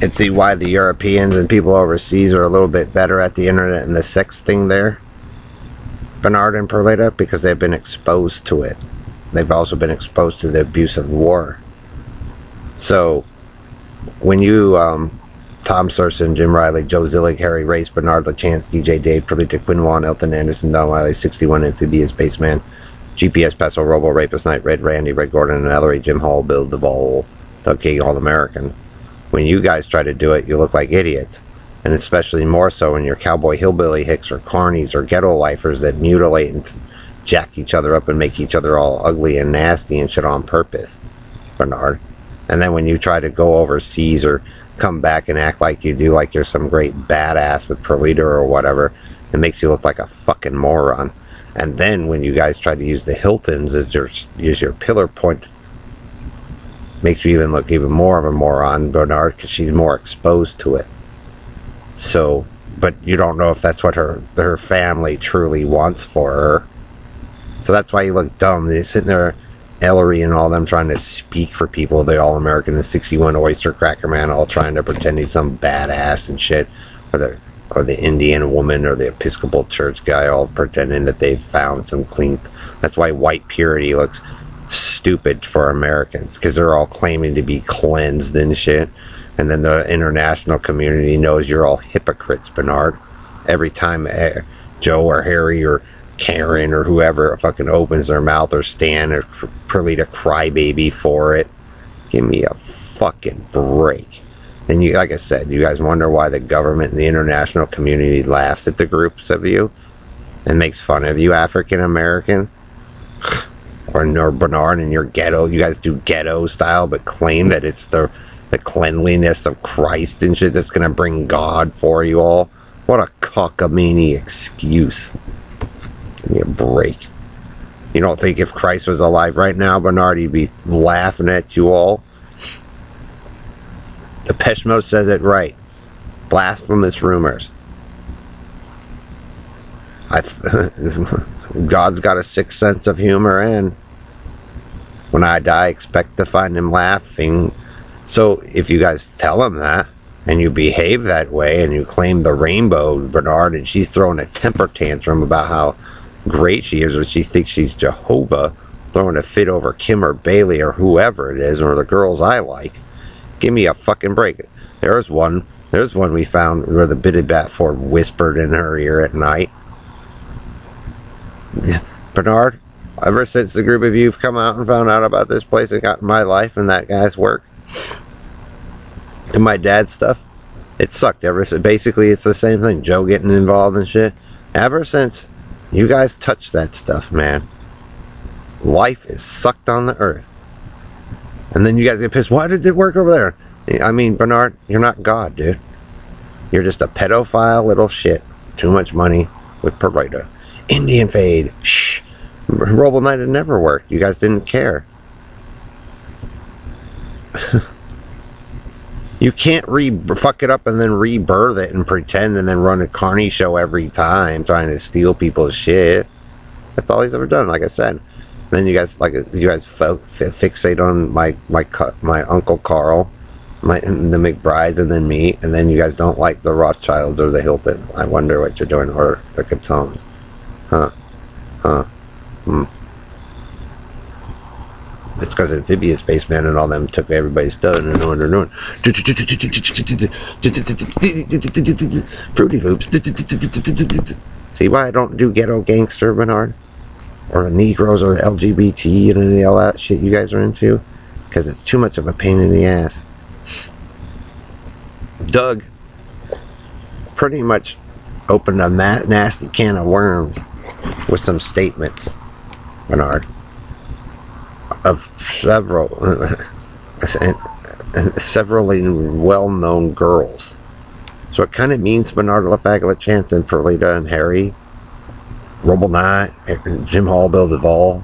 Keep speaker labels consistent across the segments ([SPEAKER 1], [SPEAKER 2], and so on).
[SPEAKER 1] and see why the Europeans and people overseas are a little bit better at the internet and the sex thing there, Bernard and Perlita, because they've been exposed to it. They've also been exposed to the abuse of war. So when you Tom Surson, Jim Riley, Joe Zillig, Harry Race, Bernard LaChance, DJ Dave, Perlita Quinwan, Elton Anderson, Don Wiley, 61, Amphibious Spaceman, GPS Peso, Robo, Rapist Knight, Red Randy, Red Gordon, and Ellery, Jim Hall, Bill Duvall, Doug King, All-American. When you guys try to do it, you look like idiots. And especially more so when you're cowboy hillbilly hicks or carnies or ghetto lifers that mutilate and jack each other up and make each other all ugly and nasty and shit on purpose, Bernard. And then when you try to go overseas or come back and act like you do, like you're some great badass with Perlita or whatever, it makes you look like a fucking moron. And then when you guys try to use the Hiltons as your pillar point, makes you even look even more of a moron, Bernard, because she's more exposed to it. So, but you don't know if that's what her family truly wants for her. So that's why you look dumb. They're sitting there, Ellery and all them, trying to speak for people. The All-American, the 61 Oyster Cracker Man, all trying to pretend he's some badass and shit. Or the Indian woman or the Episcopal Church guy, all pretending that they've found some clean. That's why white purity looks stupid for Americans, because they're all claiming to be cleansed and shit. And then the international community knows you're all hypocrites, Bernard. Every time Joe or Harry or Karen or whoever fucking opens their mouth, or Stan or Perlita crybaby for it, give me a fucking break. And you, like I said, you guys wonder why the government and the international community laughs at the groups of you and makes fun of you African Americans. Or Bernard and your ghetto. You guys do ghetto style, but claim that it's the cleanliness of Christ and shit that's going to bring God for you all. What a cockamamie excuse. Give me a break. You don't think if Christ was alive right now, Bernard, he'd be laughing at you all? The Peshmo says it right. Blasphemous rumors. God's got a sixth sense of humor, and when I die, expect to find him laughing. So if you guys tell him that, and you behave that way, and you claim the rainbow, Bernard, and she's throwing a temper tantrum about how great she is, or she thinks she's Jehovah, throwing a fit over Kim or Bailey or whoever it is, or the girls I like, give me a fucking break. There's one we found where the Bitty Bat Ford whispered in her ear at night. Bernard, ever since the group of you have come out and found out about this place and got in my life and that guy's work and my dad's stuff, it sucked. Basically, it's the same thing. Joe getting involved and shit. Ever since you guys touched that stuff, man, life is sucked on the earth. And then you guys get pissed. Why did it work over there? I mean, Bernard, you're not God, dude. You're just a pedophile little shit. Too much money with Perlita. Indian fade. Shh. Robo Knight had never worked. You guys didn't care. You can't fuck it up and then rebirth it and pretend and then run a carny show every time trying to steal people's shit. That's all he's ever done, like I said. And then you guys fixate on my Uncle Carl, the McBrides, and then me, and then you guys don't like the Rothschilds or the Hilton. I wonder what you're doing, or the Catones. It's because Amphibious Spaceman and all them took everybody's stuff and know what they're doing. Fruity Loops. See why I don't do ghetto gangster, Bernard? Or the Negroes or the LGBT and all that shit you guys are into? Because it's too much of a pain in the ass. Doug pretty much opened a nasty can of worms with some statements, Bernard, of severally well-known girls. So it kind of means Bernard LaFag, LaChance, and Perlita and Harry, Robo Knight, Jim Hall, Bill Duvall,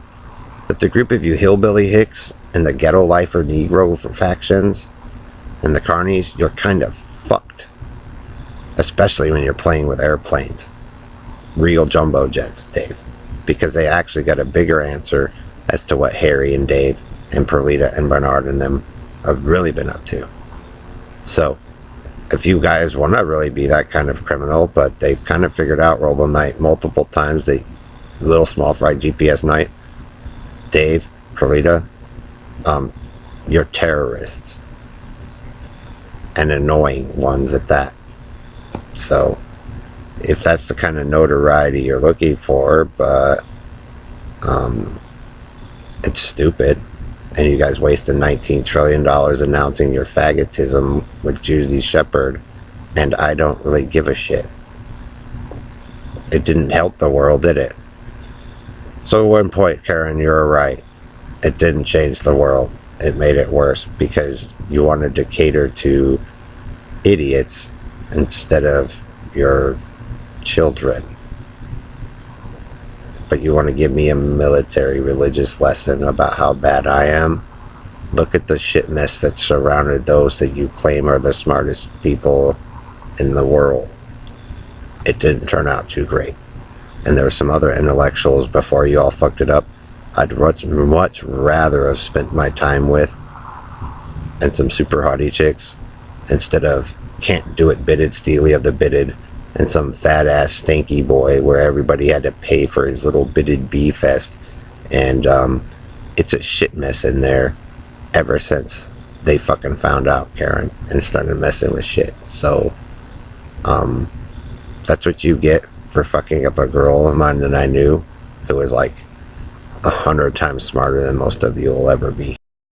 [SPEAKER 1] that the group of you hillbilly hicks and the ghetto lifer Negro factions and the carnies, you're kind of fucked. Especially when you're playing with airplanes. Real jumbo jets, Dave. Because they actually got a bigger answer as to what Harry and Dave and Perlita and Bernard and them have really been up to. So, if you guys want to really be that kind of criminal, but they've kind of figured out Robo Knight multiple times. The Little Small Fry GPS Knight, Dave, Perlita, you're terrorists. And annoying ones at that. So, if that's the kind of notoriety you're looking for, but it's stupid. And you guys wasted $19 trillion announcing your faggotism with Juicy Shepherd, and I don't really give a shit. It didn't help the world, did it? So at one point, Karen, you're right. It didn't change the world. It made it worse because you wanted to cater to idiots instead of your children. But you want to give me a military religious lesson about how bad I am? Look at the shit mess that surrounded those that you claim are the smartest people in the world. It didn't turn out too great. And there were some other intellectuals before you all fucked it up I'd much rather have spent my time with, and some super hottie chicks, instead of can't do it bitted Steely of the bitted, and some fat ass stanky boy where everybody had to pay for his little bitted bee fest. And it's a shit mess in there ever since they fucking found out, Karen, and started messing with shit. So that's what you get for fucking up a girl of mine that I knew who was like 100 times smarter than most of you will ever be.